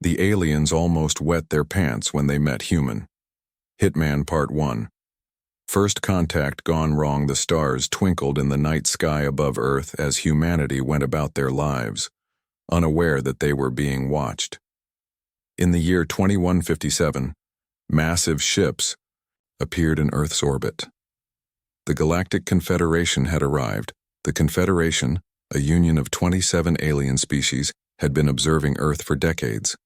The aliens almost wet their pants when they met human. Hitman Part 1. First contact gone wrong. The stars twinkled in the night sky above Earth as humanity went about their lives, unaware that they were being watched. In the year 2157, massive ships appeared in Earth's orbit. The Galactic Confederation had arrived. The Confederation, a union of 27 alien species, had been observing Earth for decades.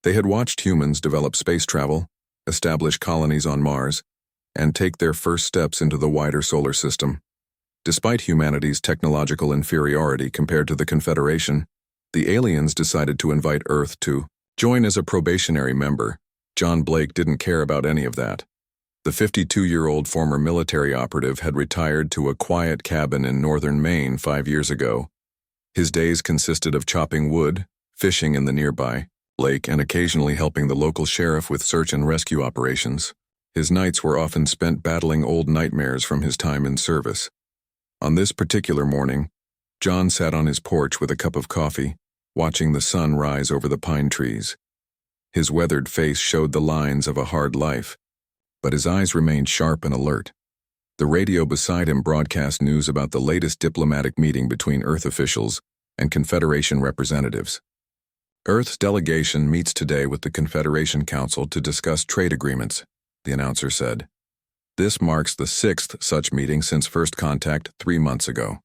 They had watched humans develop space travel, establish colonies on Mars, and take their first steps into the wider solar system. Despite humanity's technological inferiority compared to the Confederation, the aliens decided to invite Earth to join as a probationary member. John Blake didn't care about any of that. The 52-year-old former military operative had retired to a quiet cabin in northern Maine 5 years ago. His days consisted of chopping wood, fishing in the nearby lake, and occasionally helping the local sheriff with search and rescue operations. His nights were often spent battling old nightmares from his time in service. On this particular morning, John sat on his porch with a cup of coffee, watching the sun rise over the pine trees. His weathered face showed the lines of a hard life, but his eyes remained sharp and alert. The radio beside him broadcast news about the latest diplomatic meeting between Earth officials and Confederation representatives. Earth's delegation meets today with the Confederation Council to discuss trade agreements, the announcer said. This marks the 6th such meeting since first contact 3 months ago.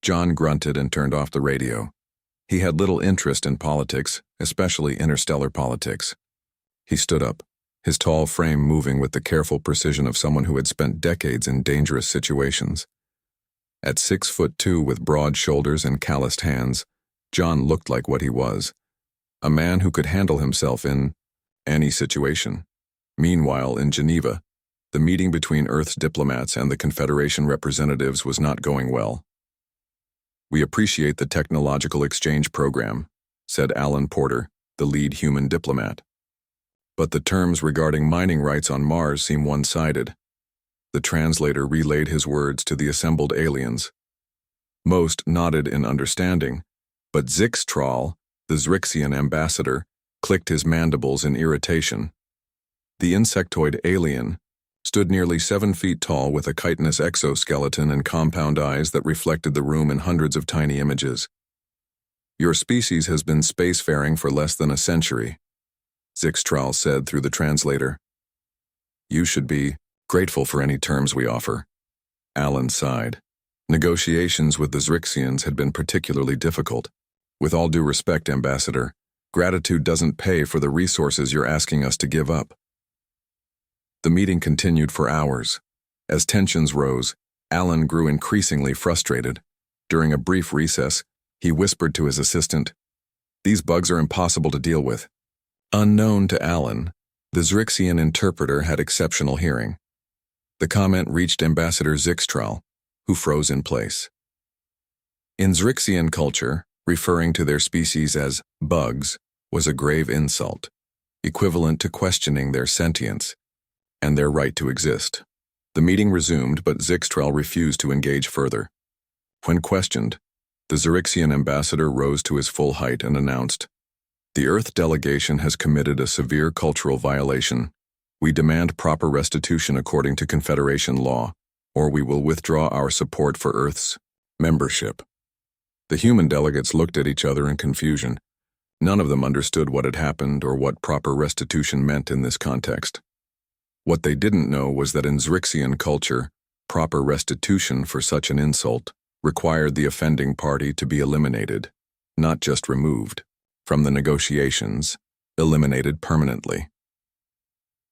John grunted and turned off the radio. He had little interest in politics, especially interstellar politics. He stood up, his tall frame moving with the careful precision of someone who had spent decades in dangerous situations. At 6'2" with broad shoulders and calloused hands, John looked like what he was, a man who could handle himself in any situation. Meanwhile, in Geneva, the meeting between Earth's diplomats and the Confederation representatives was not going well. "We appreciate the technological exchange program," said Alan Porter, the lead human diplomat. "But the terms regarding mining rights on Mars seem one-sided." The translator relayed his words to the assembled aliens. Most nodded in understanding, but Zixtral, the Zrixian ambassador, clicked his mandibles in irritation. The insectoid alien stood nearly 7 feet tall with a chitinous exoskeleton and compound eyes that reflected the room in hundreds of tiny images. "Your species has been spacefaring for less than a century," Zixtral said through the translator. "You should be grateful for any terms we offer." Alan sighed. Negotiations with the Zrixians had been particularly difficult. "With all due respect, Ambassador, gratitude doesn't pay for the resources you're asking us to give up." The meeting continued for hours. As tensions rose, Alan grew increasingly frustrated. During a brief recess, he whispered to his assistant, "These bugs are impossible to deal with." Unknown to Alan, the Zrixian interpreter had exceptional hearing. The comment reached Ambassador Zixtral, who froze in place. In Zrixian culture, referring to their species as bugs was a grave insult, equivalent to questioning their sentience and their right to exist. The meeting resumed, but Zixtral refused to engage further. When questioned, the Zrixian ambassador rose to his full height and announced, "The Earth delegation has committed a severe cultural violation. We demand proper restitution according to Confederation law, or we will withdraw our support for Earth's membership." The human delegates looked at each other in confusion. None of them understood what had happened or what proper restitution meant in this context. What they didn't know was that in Zrixian culture, proper restitution for such an insult required the offending party to be eliminated, not just removed from the negotiations, eliminated permanently.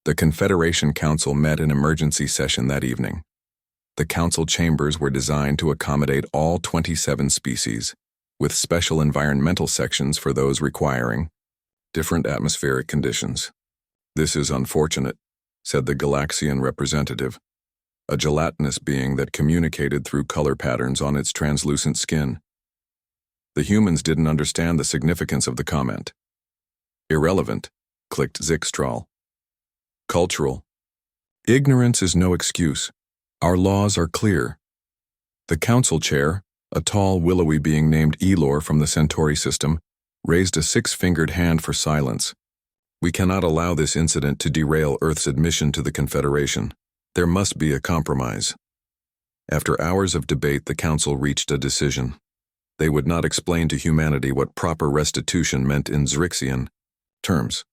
The Confederation Council met in emergency session that evening. The council chambers were designed to accommodate all 27 species, with special environmental sections for those requiring different atmospheric conditions. "This is unfortunate," said the Galaxian representative, a gelatinous being that communicated through color patterns on its translucent skin. The humans didn't understand the significance of the comment. "Irrelevant," clicked Zixtral. "Cultural. Ignorance is no excuse. Our laws are clear." The council chair, a tall, willowy being named Elor from the Centauri system, raised a six-fingered hand for silence. We cannot allow this incident to derail Earth's admission to the Confederation. There must be a compromise. After hours of debate, the Council reached a decision. They would not explain to humanity what proper restitution meant in Zrixian terms.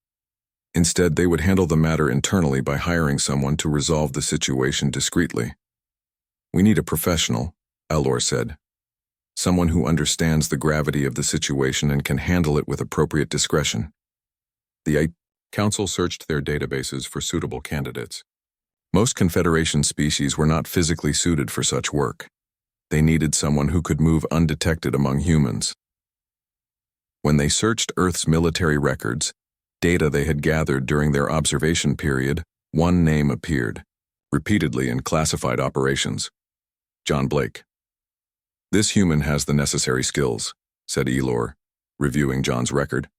Instead, they would handle the matter internally by hiring someone to resolve the situation discreetly. "We need a professional," Alor said. "Someone who understands the gravity of the situation and can handle it with appropriate discretion." The Council searched their databases for suitable candidates. Most Confederation species were not physically suited for such work. They needed someone who could move undetected among humans. When they searched Earth's military records, data they had gathered during their observation period, one name appeared, repeatedly in classified operations: John Blake. "This human has the necessary skills," said Elor, reviewing John's record.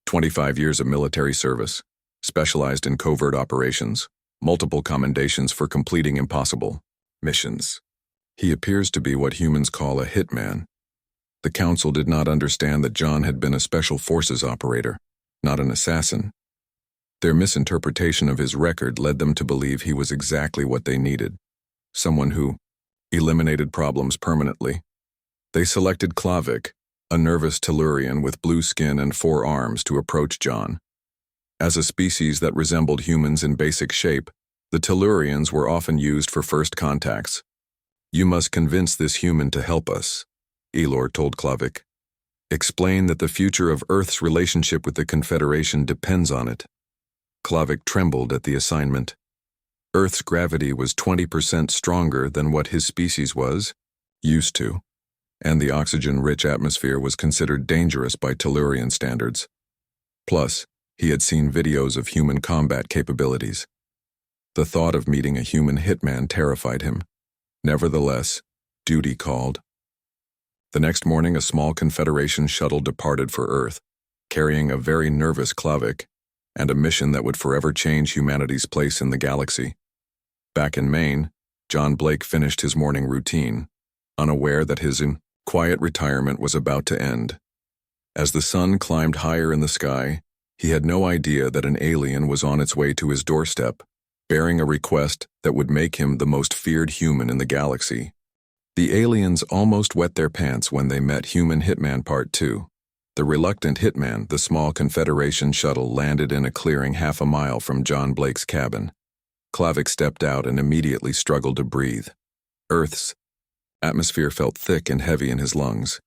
25 years of military service, specialized in covert operations, multiple commendations for completing impossible missions. He appears to be what humans call a hitman. The Council did not understand that John had been a special forces operator, not an assassin. Their misinterpretation of his record led them to believe he was exactly what they needed: someone who eliminated problems permanently. They selected Klavik, a nervous Tellurian with blue skin and 4 arms, to approach John. As a species that resembled humans in basic shape, the Tellurians were often used for first contacts. "You must convince this human to help us," Elor told Klavik. "Explain that the future of Earth's relationship with the Confederation depends on it." Klavik trembled at the assignment. Earth's gravity was 20% stronger than what his species was used to, and the oxygen-rich atmosphere was considered dangerous by Tellurian standards. Plus, he had seen videos of human combat capabilities. The thought of meeting a human hitman terrified him. Nevertheless, duty called. The next morning, a small Confederation shuttle departed for Earth, carrying a very nervous Klavik and a mission that would forever change humanity's place in the galaxy. Back in Maine, John Blake finished his morning routine, unaware that his quiet retirement was about to end. As the sun climbed higher in the sky, he had no idea that an alien was on its way to his doorstep, bearing a request that would make him the most feared human in the galaxy. The aliens almost wet their pants when they met Human Hitman Part 2. The reluctant Hitman, the small Confederation shuttle, landed in a clearing half a mile from John Blake's cabin. Klavik stepped out and immediately struggled to breathe. Earth's atmosphere felt thick and heavy in his lungs,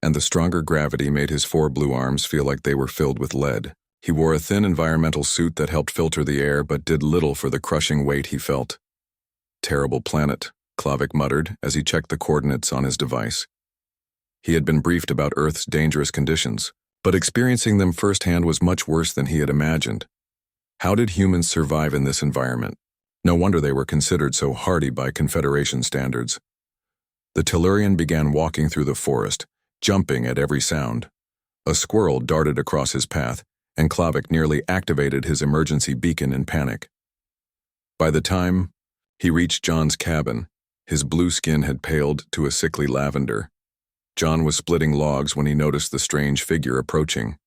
and the stronger gravity made his 4 blue arms feel like they were filled with lead. He wore a thin environmental suit that helped filter the air but did little for the crushing weight he felt. "Terrible planet," Klavik muttered as he checked the coordinates on his device. He had been briefed about Earth's dangerous conditions, but experiencing them firsthand was much worse than he had imagined. How did humans survive in this environment? No wonder they were considered so hardy by Confederation standards. The Tellurian began walking through the forest, jumping at every sound. A squirrel darted across his path, and Klavik nearly activated his emergency beacon in panic. By the time he reached John's cabin, his blue skin had paled to a sickly lavender. John was splitting logs when he noticed the strange figure approaching.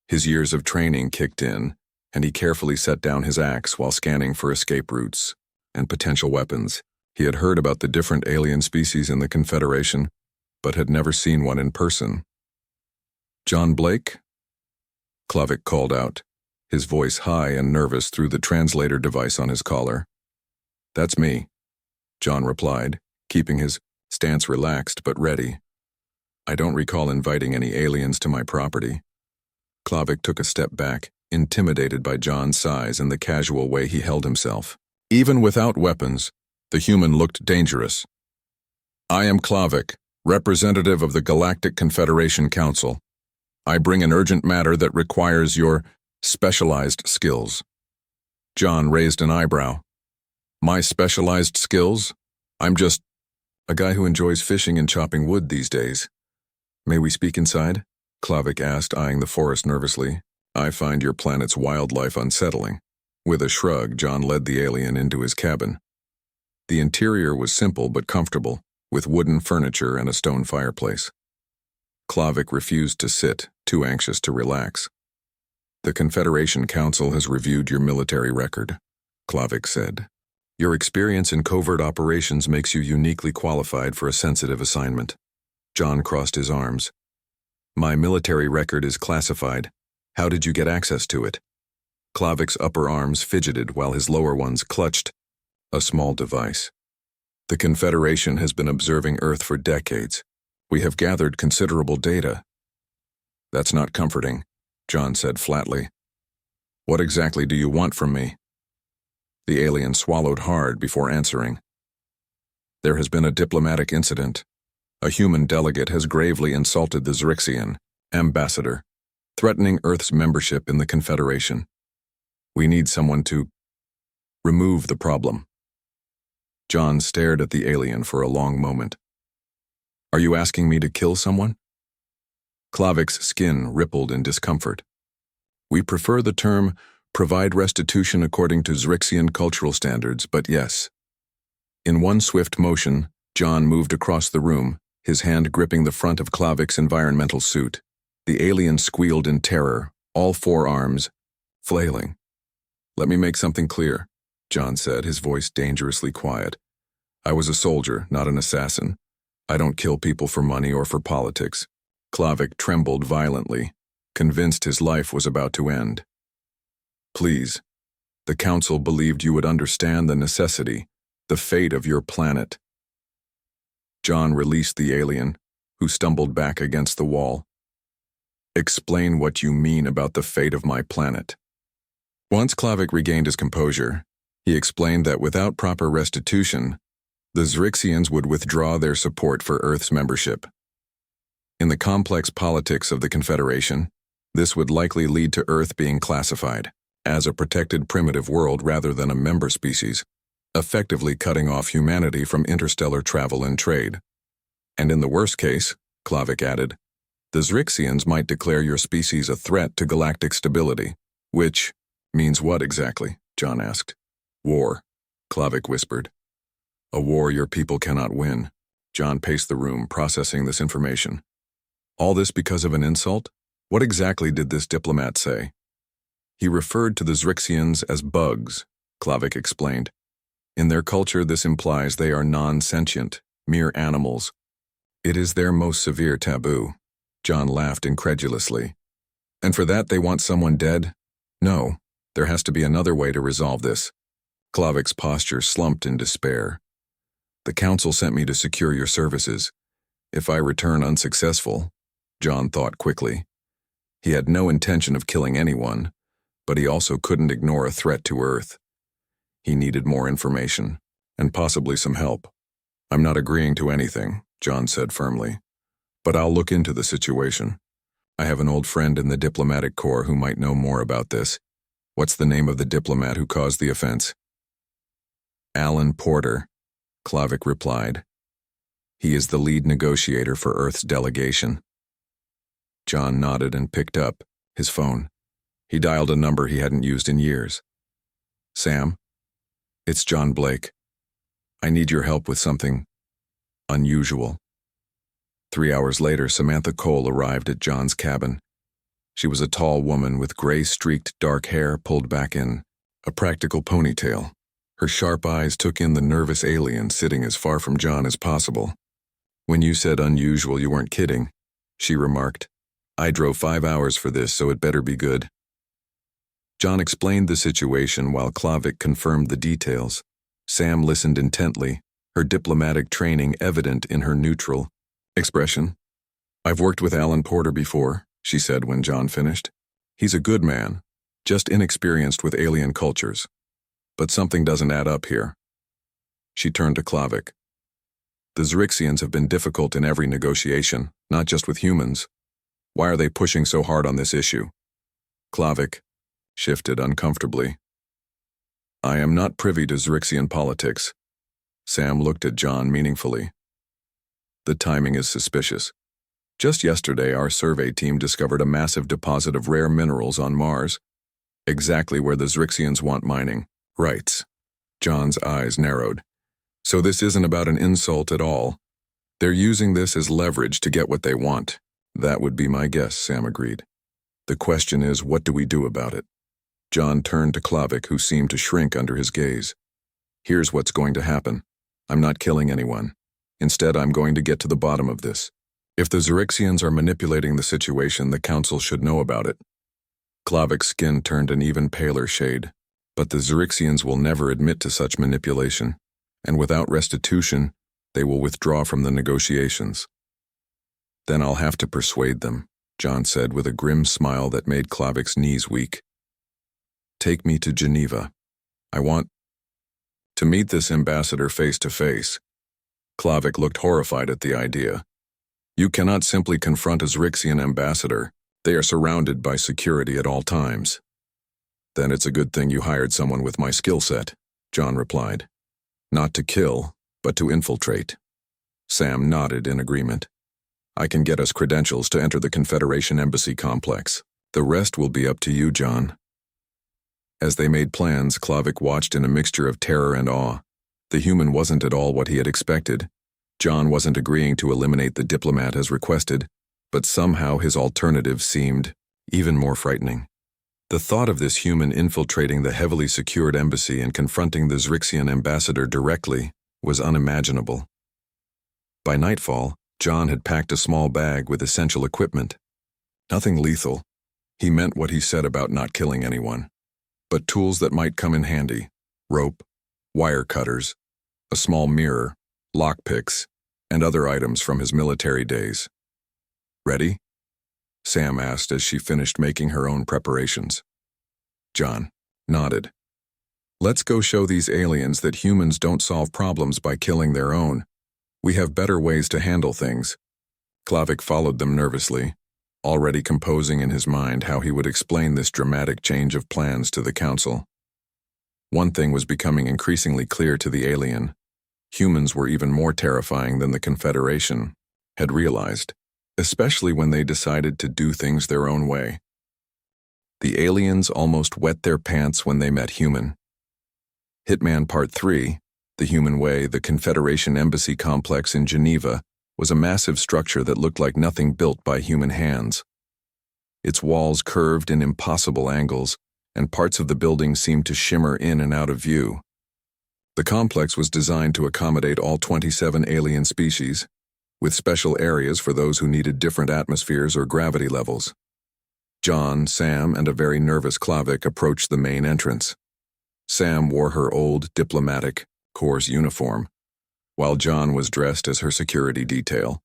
His years of training kicked in, and he carefully set down his axe while scanning for escape routes and potential weapons. He had heard about the different alien species in the Confederation, but had never seen one in person. "John Blake?" Klavik called out, his voice high and nervous through the translator device on his collar. "That's me," John replied, keeping his stance relaxed but ready. "I don't recall inviting any aliens to my property." Klavik took a step back, intimidated by John's size and the casual way he held himself. Even without weapons, the human looked dangerous. "I am Klavik, representative of the Galactic Confederation Council. I bring an urgent matter that requires your specialized skills." John raised an eyebrow. "My specialized skills? I'm just a guy who enjoys fishing and chopping wood these days." "May we speak inside?" Klavik asked, eyeing the forest nervously. "I find your planet's wildlife unsettling." With a shrug, John led the alien into his cabin. The interior was simple but comfortable, with wooden furniture and a stone fireplace. Klavik refused to sit, too anxious to relax. The Confederation Council has reviewed your military record, Klavik said. Your experience in covert operations makes you uniquely qualified for a sensitive assignment. John crossed his arms. My military record is classified. How did you get access to it? Klavik's upper arms fidgeted while his lower ones clutched a small device. The Confederation has been observing Earth for decades. We have gathered considerable data. That's not comforting, John said flatly. What exactly do you want from me? The alien swallowed hard before answering. There has been a diplomatic incident. A human delegate has gravely insulted the Zrixian ambassador, threatening Earth's membership in the Confederation. We need someone to remove the problem. John stared at the alien for a long moment. Are you asking me to kill someone? Klavik's skin rippled in discomfort. We prefer the term provide restitution according to Zrixian cultural standards, but yes. In one swift motion, John moved across the room, his hand gripping the front of Klavik's environmental suit. The alien squealed in terror, all four arms flailing. Let me make something clear, John said, his voice dangerously quiet. I was a soldier, not an assassin. I don't kill people for money or for politics. Klavik trembled violently, convinced his life was about to end. Please, the Council believed you would understand the necessity, the fate of your planet. John released the alien, who stumbled back against the wall. Explain what you mean about the fate of my planet. Once Klavik regained his composure, he explained that without proper restitution, the Zrixians would withdraw their support for Earth's membership. In the complex politics of the Confederation, this would likely lead to Earth being classified as a protected primitive world rather than a member species, effectively cutting off humanity from interstellar travel and trade. And in the worst case, Klavik added, the Zrixians might declare your species a threat to galactic stability. Which means what exactly? John asked. War, Klavik whispered. A war your people cannot win. John paced the room, processing this information. All this because of an insult? What exactly did this diplomat say? He referred to the Zrixians as bugs, Klavik explained. In their culture, this implies they are non-sentient, mere animals. It is their most severe taboo. John laughed incredulously. And for that they want someone dead? No, there has to be another way to resolve this. Klavik's posture slumped in despair. The Council sent me to secure your services. If I return unsuccessful, John thought quickly. He had no intention of killing anyone, but he also couldn't ignore a threat to Earth. He needed more information, and possibly some help. I'm not agreeing to anything, John said firmly, but I'll look into the situation. I have an old friend in the diplomatic corps who might know more about this. What's the name of the diplomat who caused the offense? Alan Porter, Klavik replied. He is the lead negotiator for Earth's delegation. John nodded and picked up his phone. He dialed a number he hadn't used in years. Sam, it's John Blake. I need your help with something unusual. 3 hours later, Samantha Cole arrived at John's cabin. She was a tall woman with gray-streaked dark hair pulled back in a practical ponytail. Her sharp eyes took in the nervous alien sitting as far from John as possible. When you said unusual, you weren't kidding, she remarked. I drove 5 hours for this, so it better be good. John explained the situation while Klavik confirmed the details. Sam listened intently, her diplomatic training evident in her neutral expression. I've worked with Alan Porter before, she said when John finished. He's a good man, just inexperienced with alien cultures. But something doesn't add up here. She turned to Klavik. The Zrixians have been difficult in every negotiation, not just with humans. Why are they pushing so hard on this issue? Klavik shifted uncomfortably. I am not privy to Zrixian politics. Sam looked at John meaningfully. The timing is suspicious. Just yesterday, our survey team discovered a massive deposit of rare minerals on Mars, exactly where the Zrixians want mining. Rights. John's eyes narrowed. So this isn't about an insult at all. They're using this as leverage to get what they want. That would be my guess, Sam agreed. The question is, what do we do about it? John turned to Klavik, who seemed to shrink under his gaze. Here's what's going to happen. I'm not killing anyone. Instead, I'm going to get to the bottom of this. If the Xerixians are manipulating the situation, the Council should know about it. Klavik's skin turned an even paler shade. But the Xerixians will never admit to such manipulation, and without restitution, they will withdraw from the negotiations. Then I'll have to persuade them, John said with a grim smile that made Klavik's knees weak. Take me to Geneva. I want to meet this ambassador face to face. Klavik looked horrified at the idea. You cannot simply confront a Xerixian ambassador. They are surrounded by security at all times. Then it's a good thing you hired someone with my skill set, John replied. Not to kill, but to infiltrate. Sam nodded in agreement. I can get us credentials to enter the Confederation Embassy complex. The rest will be up to you, John. As they made plans, Klavik watched in a mixture of terror and awe. The human wasn't at all what he had expected. John wasn't agreeing to eliminate the diplomat as requested, but somehow his alternative seemed even more frightening. The thought of this human infiltrating the heavily secured embassy and confronting the Xerixian ambassador directly was unimaginable. By nightfall, John had packed a small bag with essential equipment. Nothing lethal. He meant what he said about not killing anyone. But tools that might come in handy: rope, wire cutters, a small mirror, lockpicks, and other items from his military days. Ready? Sam asked as she finished making her own preparations. John nodded. Let's go show these aliens that humans don't solve problems by killing their own. We have better ways to handle things. Klavik followed them nervously, already composing in his mind how he would explain this dramatic change of plans to the Council. One thing was becoming increasingly clear to the alien. Humans were even more terrifying than the Confederation had realized, especially when they decided to do things their own way. The aliens almost wet their pants when they met human. Hitman Part 3, The Human Way, the Confederation Embassy complex in Geneva, was a massive structure that looked like nothing built by human hands. Its walls curved in impossible angles, and parts of the building seemed to shimmer in and out of view. The complex was designed to accommodate all 27 alien species, with special areas for those who needed different atmospheres or gravity levels. John, Sam, and a very nervous Klavik approached the main entrance. Sam wore her old, diplomatic, Corps uniform, while John was dressed as her security detail.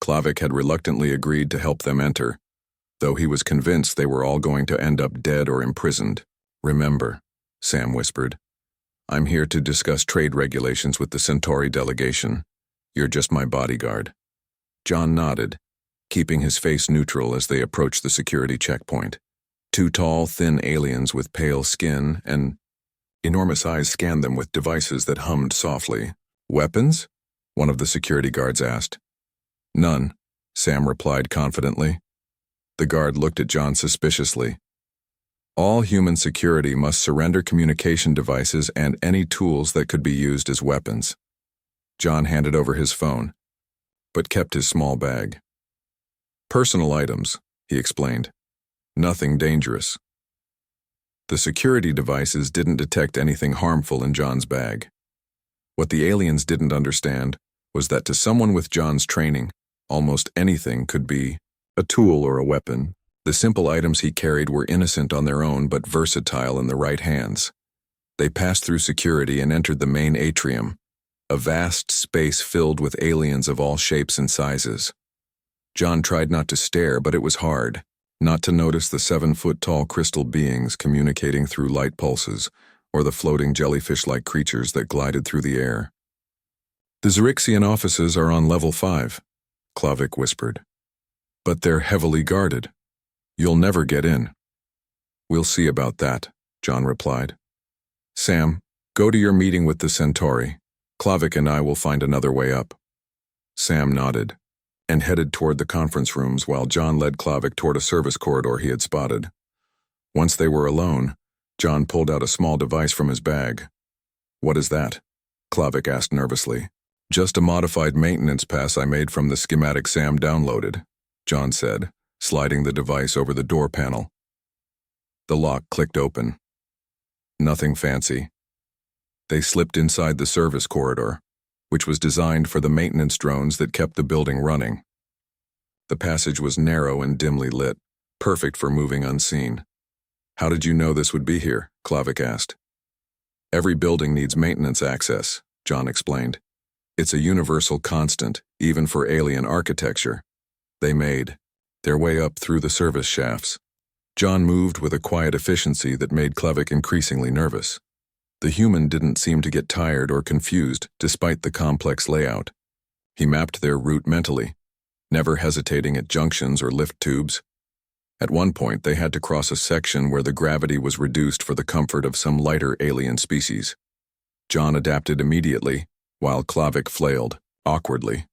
Klavik had reluctantly agreed to help them enter, though he was convinced they were all going to end up dead or imprisoned. Remember, Sam whispered, I'm here to discuss trade regulations with the Centauri delegation. You're just my bodyguard. John nodded, keeping his face neutral as they approached the security checkpoint. Two tall, thin aliens with pale skin and enormous eyes scanned them with devices that hummed softly. Weapons? One of the security guards asked. None, Sam replied confidently. The guard looked at John suspiciously. All human security must surrender communication devices and any tools that could be used as weapons. John handed over his phone, but kept his small bag. Personal items, he explained. Nothing dangerous. The security devices didn't detect anything harmful in John's bag. What the aliens didn't understand was that to someone with John's training, almost anything could be a tool or a weapon. The simple items he carried were innocent on their own but versatile in the right hands. They passed through security and entered the main atrium, a vast space filled with aliens of all shapes and sizes. John tried not to stare, but it was hard not to notice the 7-foot-tall crystal beings communicating through light pulses, or the floating jellyfish-like creatures that glided through the air. The Xerixian offices are on level 5, Klavik whispered. But they're heavily guarded. You'll never get in. We'll see about that, John replied. Sam, go to your meeting with the Centauri. Klavik and I will find another way up. Sam nodded and headed toward the conference rooms while John led Klavik toward a service corridor he had spotted. Once they were alone, John pulled out a small device from his bag. What is that? Klavik asked nervously. Just a modified maintenance pass I made from the schematic Sam downloaded, John said, sliding the device over the door panel. The lock clicked open. Nothing fancy. They slipped inside the service corridor, which was designed for the maintenance drones that kept the building running. The passage was narrow and dimly lit, perfect for moving unseen. "How did you know this would be here?" Klavik asked. "Every building needs maintenance access," John explained. "It's a universal constant, even for alien architecture." They made their way up through the service shafts. John moved with a quiet efficiency that made Klavik increasingly nervous. The human didn't seem to get tired or confused despite the complex layout. He mapped their route mentally, never hesitating at junctions or lift tubes. At one point, they had to cross a section where the gravity was reduced for the comfort of some lighter alien species. John adapted immediately, while Klavik flailed, awkwardly.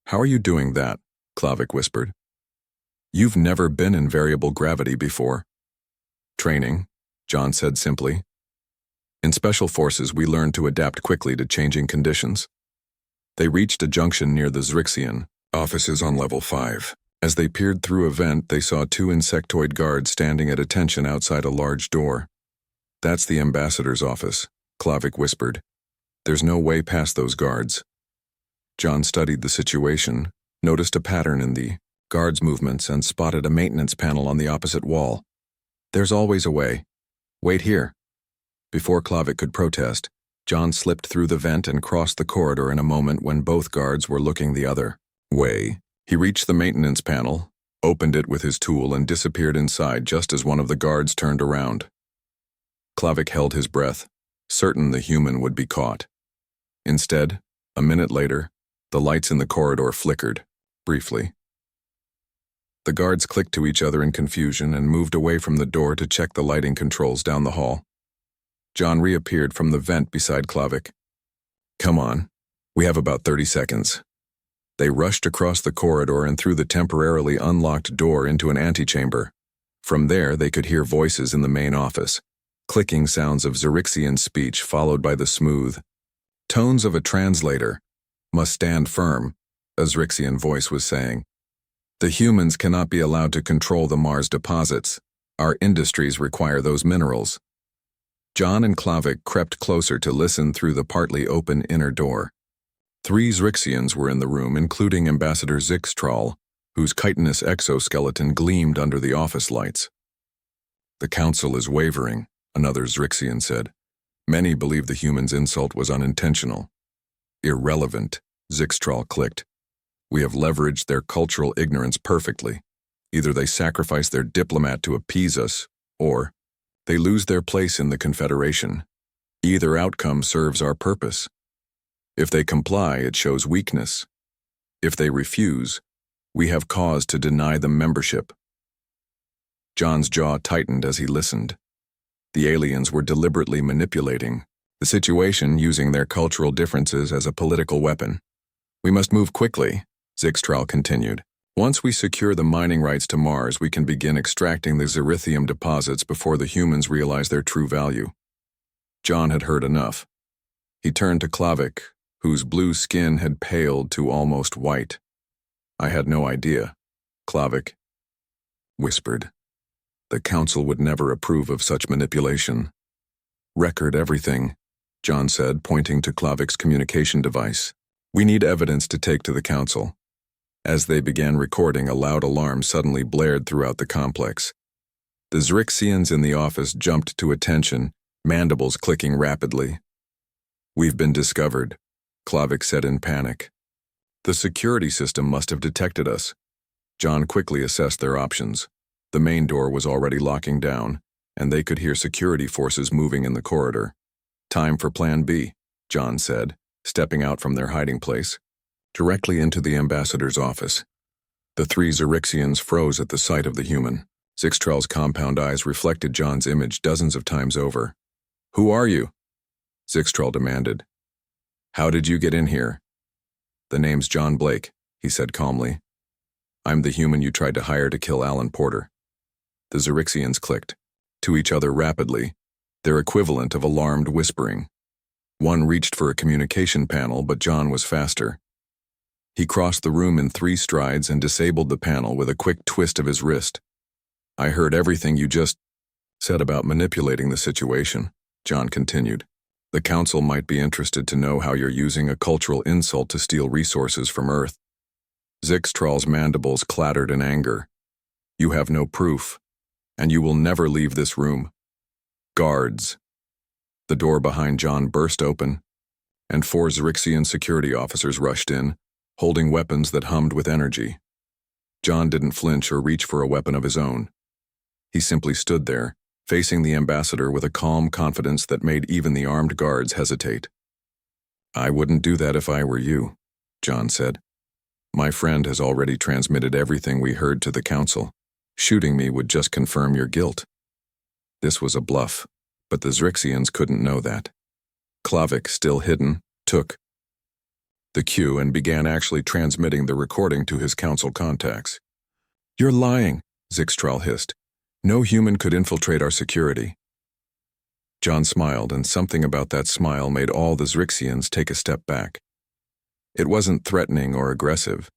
"How are you doing that?" Klavik whispered. "You've never been in variable gravity before." "Training," John said simply. "In Special Forces, we learn to adapt quickly to changing conditions." They reached a junction near the Zrixian offices on level 5. As they peered through a vent, they saw 2 insectoid guards standing at attention outside a large door. "That's the ambassador's office," Klavik whispered. "There's no way past those guards." John studied the situation, noticed a pattern in the guards' movements, and spotted a maintenance panel on the opposite wall. "There's always a way. Wait here." Before Klavik could protest, John slipped through the vent and crossed the corridor in a moment when both guards were looking the other way. He reached the maintenance panel, opened it with his tool, and disappeared inside just as one of the guards turned around. Klavik held his breath, certain the human would be caught. Instead, a minute later, the lights in the corridor flickered, briefly. The guards clicked to each other in confusion and moved away from the door to check the lighting controls down the hall. John reappeared from the vent beside Klavik. "Come on, we have about 30 seconds. They rushed across the corridor and through the temporarily unlocked door into an antechamber. From there, they could hear voices in the main office, clicking sounds of Zrixian speech followed by the smooth tones of a translator. "Must stand firm," a Zrixian voice was saying. "The humans cannot be allowed to control the Mars deposits. Our industries require those minerals." John and Klavik crept closer to listen through the partly open inner door. 3 Zrixians were in the room, including Ambassador Zixtral, whose chitinous exoskeleton gleamed under the office lights. "The council is wavering," another Zrixian said. "Many believe the human's insult was unintentional." "Irrelevant," Zixtral clicked. "We have leveraged their cultural ignorance perfectly. Either they sacrifice their diplomat to appease us, or they lose their place in the Confederation. Either outcome serves our purpose. If they comply, it shows weakness. If they refuse, we have cause to deny them membership." John's jaw tightened as he listened. The aliens were deliberately manipulating the situation, using their cultural differences as a political weapon. "We must move quickly," Zixtral continued. "Once we secure the mining rights to Mars, we can begin extracting the Zerithium deposits before the humans realize their true value." John had heard enough. He turned to Klavik, whose blue skin had paled to almost white. "I had no idea," Klavik whispered. "The council would never approve of such manipulation." "Record everything," John said, pointing to Klavik's communication device. "We need evidence to take to the council." As they began recording, a loud alarm suddenly blared throughout the complex. The Zrixians in the office jumped to attention, mandibles clicking rapidly. "We've been discovered," Klavik said in panic. "The security system must have detected us." John quickly assessed their options. The main door was already locking down, and they could hear security forces moving in the corridor. "Time for Plan B," John said, stepping out from their hiding place, directly into the ambassador's office. The 3 Zrixians froze at the sight of the human. Zixtral's compound eyes reflected John's image dozens of times over. "Who are you?" Zixtral demanded. "How did you get in here?" "The name's John Blake," he said calmly. "I'm the human you tried to hire to kill Alan Porter." The Zrixians clicked to each other rapidly, their equivalent of alarmed whispering. One reached for a communication panel, but John was faster. He crossed the room in 3 strides and disabled the panel with a quick twist of his wrist. I heard everything you just said about manipulating the situation, John continued. The Council might be interested to know how you're using a cultural insult to steal resources from Earth. Zixtral's mandibles clattered in anger. You have no proof, and you will never leave this room. Guards. The door behind John burst open, and 4 Zyrixian security officers rushed in, holding weapons that hummed with energy. John didn't flinch or reach for a weapon of his own. He simply stood there, facing the ambassador with a calm confidence that made even the armed guards hesitate. I wouldn't do that if I were you, John said. My friend has already transmitted everything we heard to the Council. Shooting me would just confirm your guilt. This was a bluff, but the Zyrixians couldn't know that. Klavik, still hidden, took the cue and began actually transmitting the recording to his Council contacts. You're lying, Zixtral hissed. No human could infiltrate our security. John smiled, and something about that smile made all the Zyrixians take a step back. It wasn't threatening or aggressive.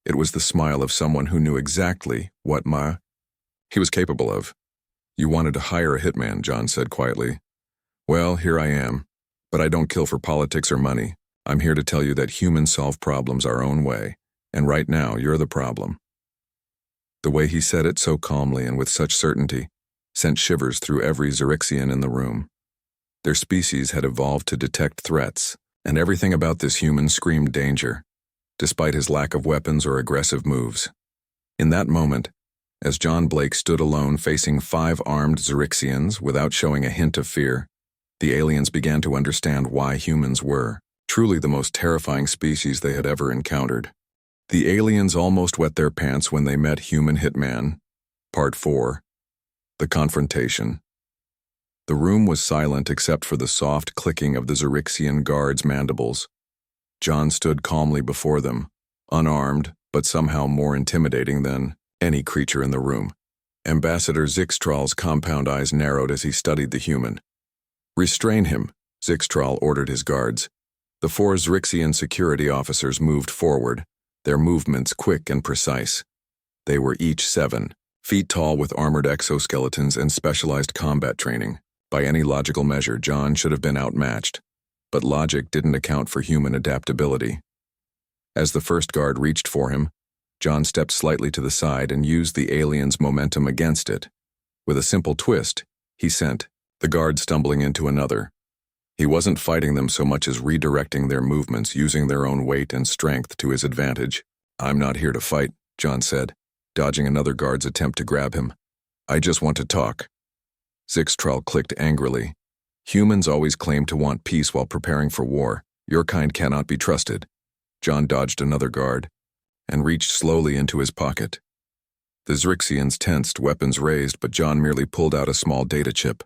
It was the smile of someone who knew exactly what he was capable of. You wanted to hire a hitman, John said quietly. Well, here I am. But I don't kill for politics or money. I'm here to tell you that humans solve problems our own way, and right now you're the problem. The way he said it so calmly and with such certainty sent shivers through every Zyrixian in the room. Their species had evolved to detect threats, and everything about this human screamed danger, despite his lack of weapons or aggressive moves. In that moment, as John Blake stood alone facing 5 armed Zyrixians without showing a hint of fear, the aliens began to understand why humans were truly the most terrifying species they had ever encountered. The aliens almost wet their pants when they met Human Hitman. Part 4. The Confrontation. The room was silent except for the soft clicking of the Zyrixian guards' mandibles. John stood calmly before them, unarmed, but somehow more intimidating than any creature in the room. Ambassador Zixtral's compound eyes narrowed as he studied the human. Restrain him, Zixtral ordered his guards. The 4 Zyrixian security officers moved forward, their movements quick and precise. They were each 7 feet tall with armored exoskeletons and specialized combat training. By any logical measure, John should have been outmatched, but logic didn't account for human adaptability. As the first guard reached for him, John stepped slightly to the side and used the alien's momentum against it. With a simple twist, he sent the guard stumbling into another. He wasn't fighting them so much as redirecting their movements, using their own weight and strength to his advantage. I'm not here to fight, John said, dodging another guard's attempt to grab him. I just want to talk. Zixtral clicked angrily. Humans always claim to want peace while preparing for war. Your kind cannot be trusted. John dodged another guard and reached slowly into his pocket. The Zyrixians tensed, weapons raised, but John merely pulled out a small data chip.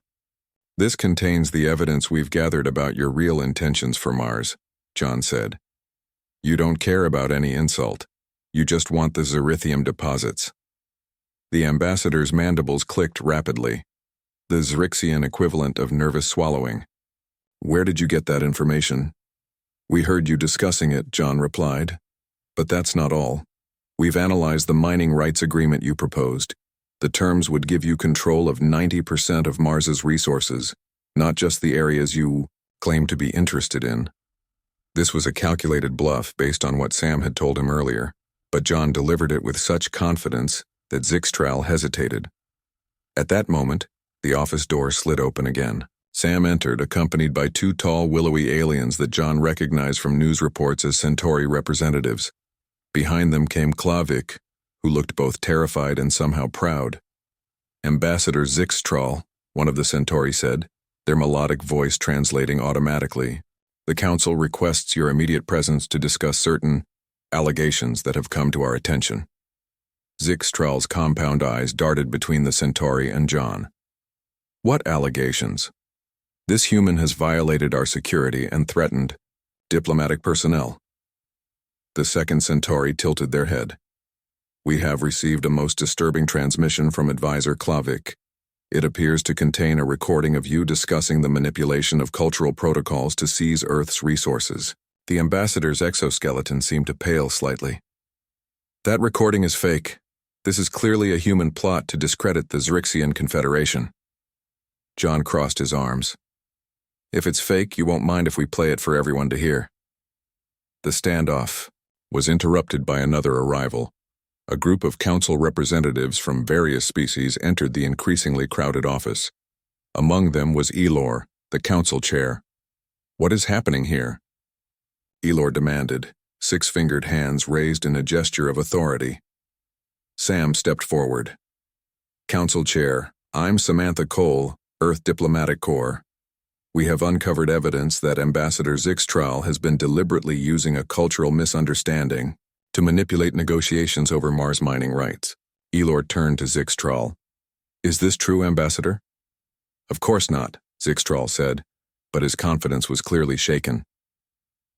This contains the evidence we've gathered about your real intentions for Mars, John said. You don't care about any insult. You just want the Zyrithium deposits. The ambassador's mandibles clicked rapidly, the Zyrixian equivalent of nervous swallowing. Where did you get that information? We heard you discussing it, John replied. But that's not all. We've analyzed the mining rights agreement you proposed. The terms would give you control of 90% of Mars's resources, not just the areas you claim to be interested in. This was a calculated bluff based on what Sam had told him earlier, but John delivered it with such confidence that Zixtral hesitated. At that moment, the office door slid open again. Sam entered, accompanied by 2 tall, willowy aliens that John recognized from news reports as Centauri representatives. Behind them came Klavik, who looked both terrified and somehow proud. Ambassador Zixtral, one of the Centauri said, their melodic voice translating automatically. The Council requests your immediate presence to discuss certain allegations that have come to our attention. Zixtral's compound eyes darted between the Centauri and John. What allegations? This human has violated our security and threatened diplomatic personnel. The second Centauri tilted their head. We have received a most disturbing transmission from Advisor Klavik. It appears to contain a recording of you discussing the manipulation of cultural protocols to seize Earth's resources. The ambassador's exoskeleton seemed to pale slightly. That recording is fake. This is clearly a human plot to discredit the Zrixian Confederation. John crossed his arms. If it's fake, you won't mind if we play it for everyone to hear. The standoff was interrupted by another arrival. A group of council representatives from various species entered the increasingly crowded office. Among them was Elor, the council chair. What is happening here? Elor demanded, six-fingered hands raised in a gesture of authority. Sam stepped forward. Council Chair, I'm Samantha Cole, Earth Diplomatic Corps. We have uncovered evidence that Ambassador Zixtral has been deliberately using a cultural misunderstanding to manipulate negotiations over Mars mining rights. Elor turned to Zixtral. Is this true, Ambassador? Of course not, Zixtral said, but his confidence was clearly shaken.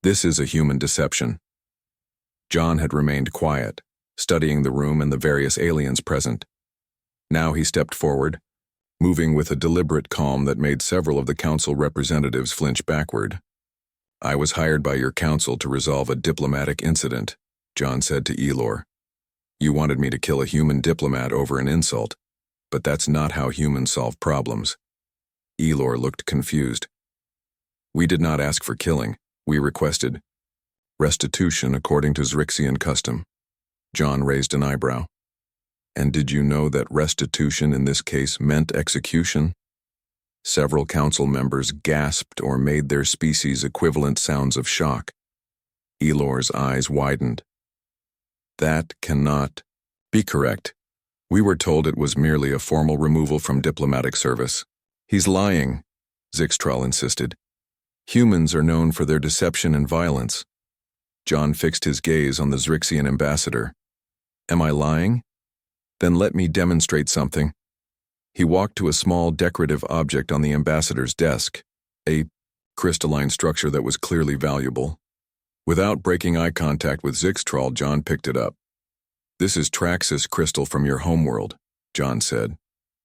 This is a human deception. John had remained quiet, studying the room and the various aliens present. Now he stepped forward, moving with a deliberate calm that made several of the council representatives flinch backward. I was hired by your council to resolve a diplomatic incident, John said to Elor. You wanted me to kill a human diplomat over an insult, but that's not how humans solve problems. Elor looked confused. We did not ask for killing. We requested restitution according to Zrixian custom. John raised an eyebrow. And did you know that restitution in this case meant execution? Several council members gasped or made their species equivalent sounds of shock. Elor's eyes widened. That cannot be correct. We were told it was merely a formal removal from diplomatic service. He's lying, Zixtral insisted. Humans are known for their deception and violence. John fixed his gaze on the Zrixian ambassador. Am I lying? Then let me demonstrate something. He walked to a small decorative object on the ambassador's desk, a crystalline structure that was clearly valuable. Without breaking eye contact with Zixtral, John picked it up. This is Traxxas crystal from your homeworld, John said.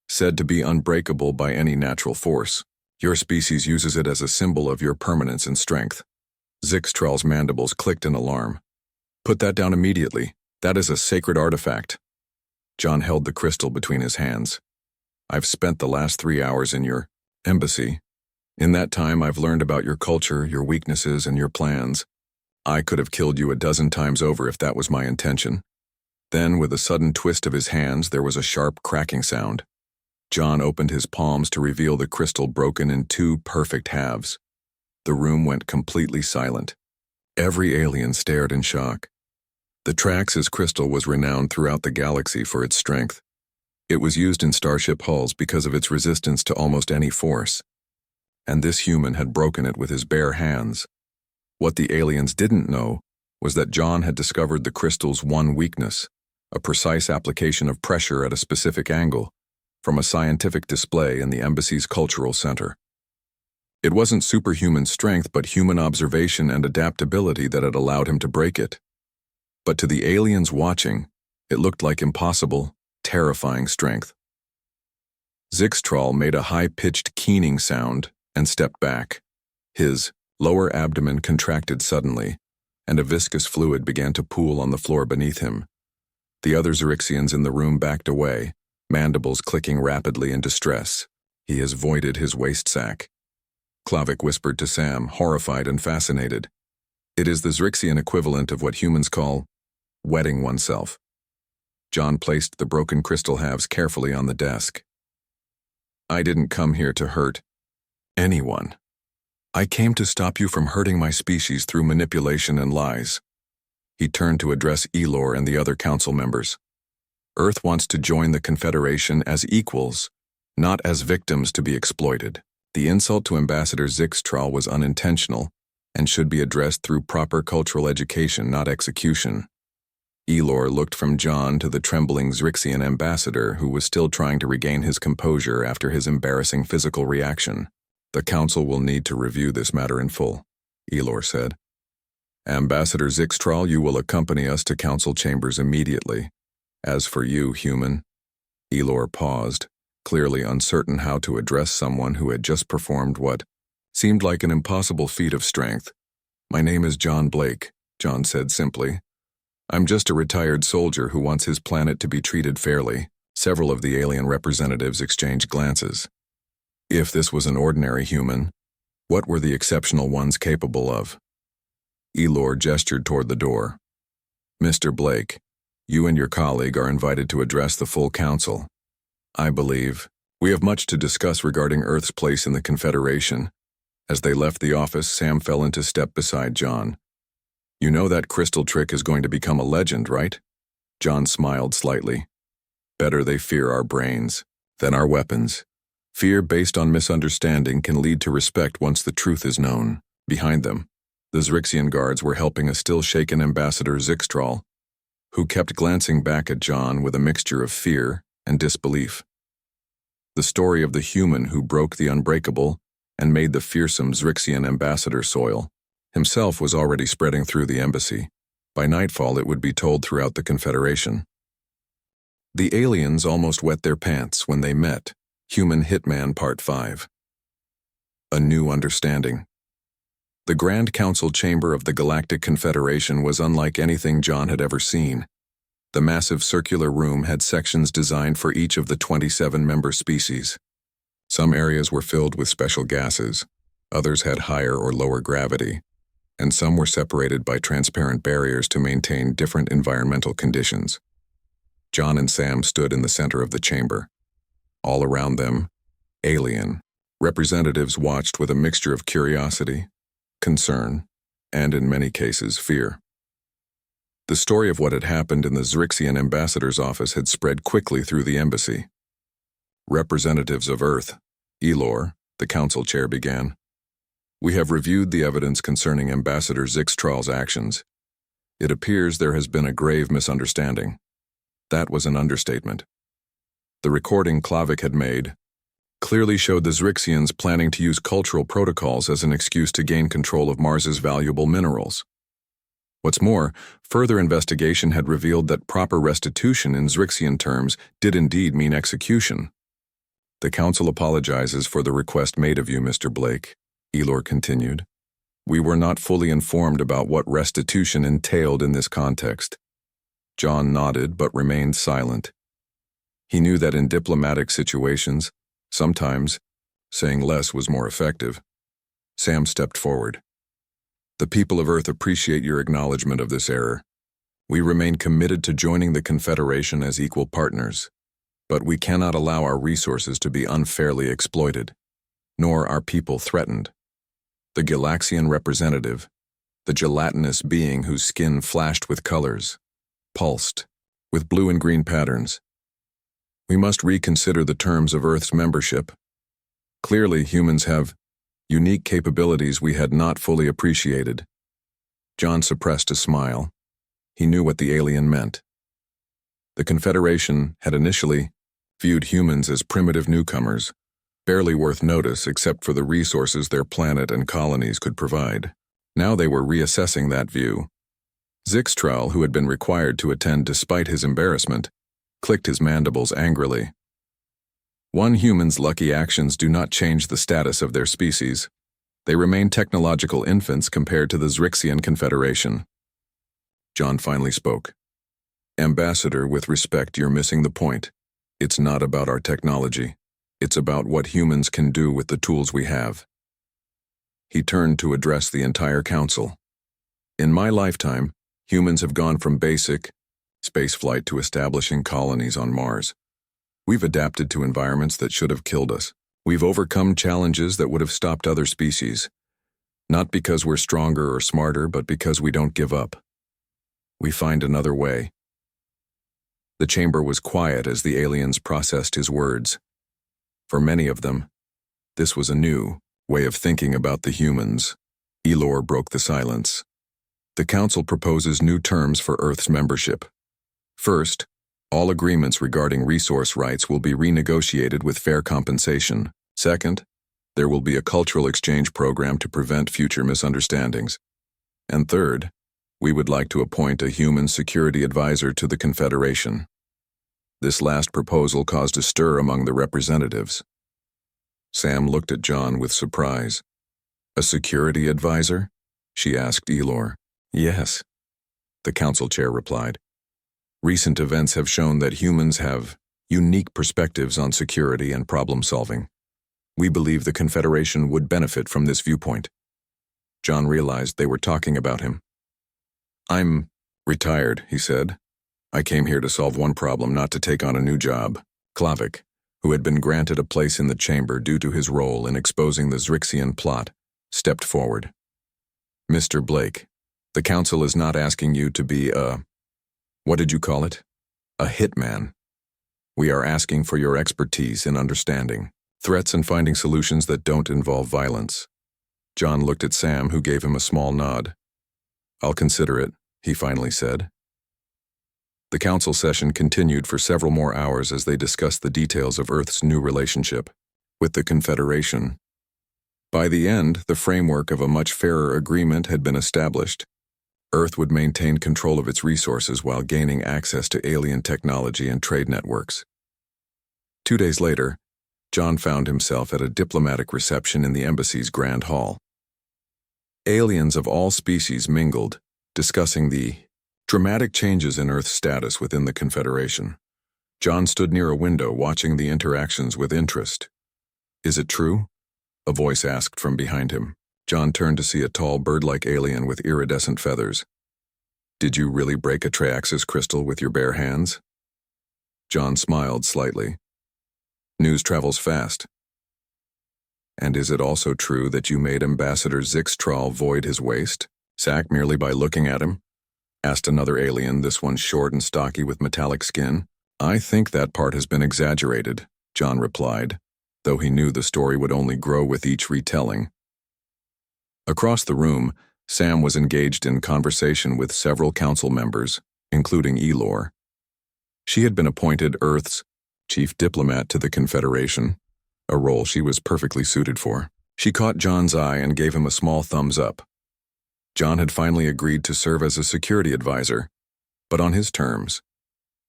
Said to be unbreakable by any natural force. Your species uses it as a symbol of your permanence and strength. Zixtral's mandibles clicked in alarm. Put that down immediately. That is a sacred artifact. John held the crystal between his hands. I've spent the last 3 hours in your embassy. In that time, I've learned about your culture, your weaknesses, and your plans. I could have killed you a dozen times over if that was my intention. Then, with a sudden twist of his hands, there was a sharp cracking sound. John opened his palms to reveal the crystal broken in 2 perfect halves. The room went completely silent. Every alien stared in shock. The Traxxas crystal was renowned throughout the galaxy for its strength. It was used in starship hulls because of its resistance to almost any force. And this human had broken it with his bare hands. What the aliens didn't know was that John had discovered the crystal's one weakness, a precise application of pressure at a specific angle, from a scientific display in the embassy's cultural center. It wasn't superhuman strength, but human observation and adaptability that had allowed him to break it. But to the aliens watching, it looked like impossible, terrifying strength. Zixtral made a high-pitched keening sound and stepped back. His lower abdomen contracted suddenly, and a viscous fluid began to pool on the floor beneath him. The other Zrixians in the room backed away, mandibles clicking rapidly in distress. He has voided his waist sac. Klavik whispered to Sam, horrified and fascinated. It is the Zrixian equivalent of what humans call wetting oneself. John placed the broken crystal halves carefully on the desk. I didn't come here to hurt anyone. I came to stop you from hurting my species through manipulation and lies. He turned to address Elor and the other council members. Earth wants to join the Confederation as equals, not as victims to be exploited. The insult to Ambassador Zixtral was unintentional and should be addressed through proper cultural education, not execution. Elor looked from John to the trembling Zrixian ambassador, who was still trying to regain his composure after his embarrassing physical reaction. The council will need to review this matter in full, Elor said. Ambassador Zixtral, you will accompany us to council chambers immediately. As for you, human. Elor paused, clearly uncertain how to address someone who had just performed what seemed like an impossible feat of strength. My name is John Blake, John said simply. I'm just a retired soldier who wants his planet to be treated fairly. Several of the alien representatives exchanged glances. If this was an ordinary human, what were the exceptional ones capable of? Elor gestured toward the door. Mr. Blake, you and your colleague are invited to address the full council. I believe we have much to discuss regarding Earth's place in the Confederation. As they left the office, Sam fell into step beside John. You know that crystal trick is going to become a legend, right? John smiled slightly. Better they fear our brains than our weapons. Fear based on misunderstanding can lead to respect once the truth is known. Behind them, the Zrixian guards were helping a still-shaken Ambassador Zixtral, who kept glancing back at John with a mixture of fear and disbelief. The story of the human who broke the unbreakable and made the fearsome Zrixian ambassador soil himself was already spreading through the embassy. By nightfall, it would be told throughout the Confederation. The aliens almost wet their pants when they met. Human Hitman Part 5. A New Understanding. The Grand Council chamber of the Galactic Confederation was unlike anything John had ever seen. The massive circular room had sections designed for each of the 27 member species. Some areas were filled with special gases, others had higher or lower gravity, and some were separated by transparent barriers to maintain different environmental conditions. John and Sam stood in the center of the chamber. All around them, alien representatives watched with a mixture of curiosity, concern, and in many cases, fear. The story of what had happened in the Zrixian ambassador's office had spread quickly through the embassy. Representatives of Earth, Elor, the council chair began. We have reviewed the evidence concerning Ambassador Zixtral's actions. It appears there has been a grave misunderstanding. That was an understatement. The recording Klavik had made clearly showed the Zrixians planning to use cultural protocols as an excuse to gain control of Mars's valuable minerals. What's more, further investigation had revealed that proper restitution in Zrixian terms did indeed mean execution. The Council apologizes for the request made of you, Mr. Blake, Elor continued. We were not fully informed about what restitution entailed in this context. John nodded but remained silent. He knew that in diplomatic situations, sometimes, saying less was more effective. Sam stepped forward. The people of Earth appreciate your acknowledgement of this error. We remain committed to joining the Confederation as equal partners, but we cannot allow our resources to be unfairly exploited, nor our people threatened. The Galaxian representative, the gelatinous being whose skin flashed with colors, pulsed, with blue and green patterns. We must reconsider the terms of Earth's membership. Clearly, humans have unique capabilities we had not fully appreciated. John suppressed a smile. He knew what the alien meant. The Confederation had initially viewed humans as primitive newcomers, barely worth notice except for the resources their planet and colonies could provide. Now they were reassessing that view. Zixtral, who had been required to attend despite his embarrassment, clicked his mandibles angrily. One human's lucky actions do not change the status of their species. They remain technological infants compared to the Zrixian Confederation. John finally spoke. Ambassador, with respect, you're missing the point. It's not about our technology. It's about what humans can do with the tools we have. He turned to address the entire council. In my lifetime, humans have gone from basic spaceflight to establishing colonies on Mars. We've adapted to environments that should have killed us. We've overcome challenges that would have stopped other species. Not because we're stronger or smarter, but because we don't give up. We find another way. The chamber was quiet as the aliens processed his words. For many of them, this was a new way of thinking about the humans. Elor broke the silence. The Council proposes new terms for Earth's membership. First, all agreements regarding resource rights will be renegotiated with fair compensation. Second, there will be a cultural exchange program to prevent future misunderstandings. And third, we would like to appoint a human security advisor to the Confederation. This last proposal caused a stir among the representatives. Sam looked at John with surprise. A security advisor? she asked Elor. Yes, the council chair replied. Recent events have shown that humans have unique perspectives on security and problem-solving. We believe the Confederation would benefit from this viewpoint. John realized they were talking about him. I'm retired, he said. I came here to solve one problem, not to take on a new job. Klavik, who had been granted a place in the chamber due to his role in exposing the Zrixian plot, stepped forward. Mr. Blake, the council is not asking you to be what did you call it? A hitman. We are asking for your expertise in understanding threats and finding solutions that don't involve violence. John looked at Sam, who gave him a small nod. I'll consider it, he finally said. The council session continued for several more hours as they discussed the details of Earth's new relationship with the Confederation. By the end, the framework of a much fairer agreement had been established. Earth would maintain control of its resources while gaining access to alien technology and trade networks. 2 days later, John found himself at a diplomatic reception in the embassy's Grand Hall. Aliens of all species mingled, discussing the dramatic changes in Earth's status within the Confederation. John stood near a window watching the interactions with interest. Is it true? A voice asked from behind him. John turned to see a tall bird-like alien with iridescent feathers. Did you really break a Triaxis crystal with your bare hands? John smiled slightly. News travels fast. And is it also true that you made Ambassador Zixtral void his waist, sack merely by looking at him? Asked another alien, this one short and stocky with metallic skin. I think that part has been exaggerated, John replied, though he knew the story would only grow with each retelling. Across the room, Sam was engaged in conversation with several council members, including Elor. She had been appointed Earth's chief diplomat to the Confederation, a role she was perfectly suited for. She caught John's eye and gave him a small thumbs up. John had finally agreed to serve as a security advisor, but on his terms.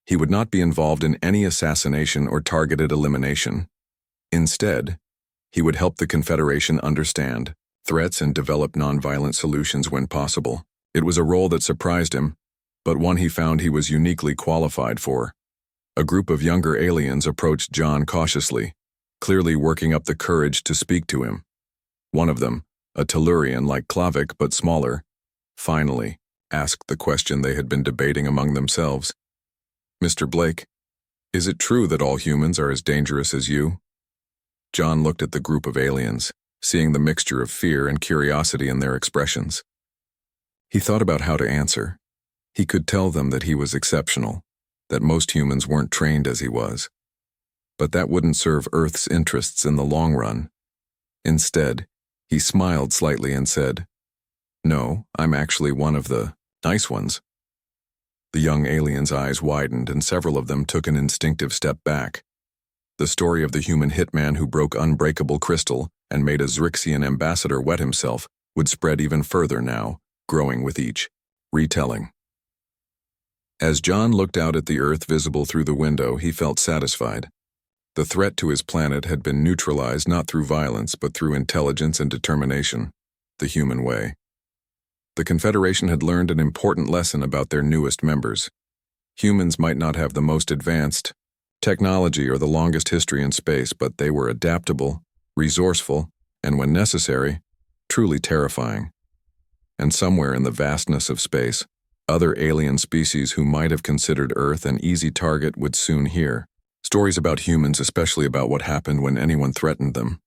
He would not be involved in any assassination or targeted elimination. Instead, he would help the Confederation understand threats and develop nonviolent solutions when possible. It was a role that surprised him, but one he found he was uniquely qualified for. A group of younger aliens approached John cautiously, clearly working up the courage to speak to him. One of them, a Tellurian like Klavik but smaller, finally asked the question they had been debating among themselves. Mr. Blake, is it true that all humans are as dangerous as you? John looked at the group of aliens, seeing the mixture of fear and curiosity in their expressions. He thought about how to answer. He could tell them that he was exceptional, that most humans weren't trained as he was. But that wouldn't serve Earth's interests in the long run. Instead, he smiled slightly and said, No, I'm actually one of the nice ones. The young alien's eyes widened and several of them took an instinctive step back. The story of the human hitman who broke unbreakable crystal and made a Zrixian ambassador wet himself would spread even further now, growing with each retelling. As John looked out at the Earth visible through the window, he felt satisfied. The threat to his planet had been neutralized not through violence but through intelligence and determination, the human way. The Confederation had learned an important lesson about their newest members. Humans might not have the most advanced technology or the longest history in space, but they were adaptable, resourceful, and when necessary, truly terrifying. And somewhere in the vastness of space, other alien species who might have considered Earth an easy target would soon hear stories about humans, especially about what happened when anyone threatened them.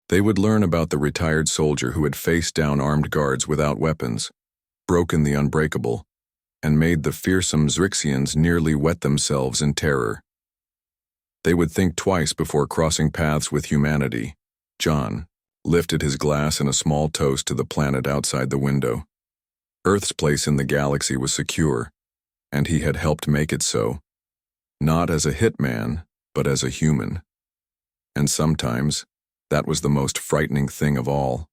They would learn about the retired soldier who had faced down armed guards without weapons, broken the unbreakable, and made the fearsome Zrixians nearly wet themselves in terror. They would think twice before crossing paths with humanity. John lifted his glass in a small toast to the planet outside the window. Earth's place in the galaxy was secure, and he had helped make it so. Not as a hitman, but as a human. And sometimes, that was the most frightening thing of all.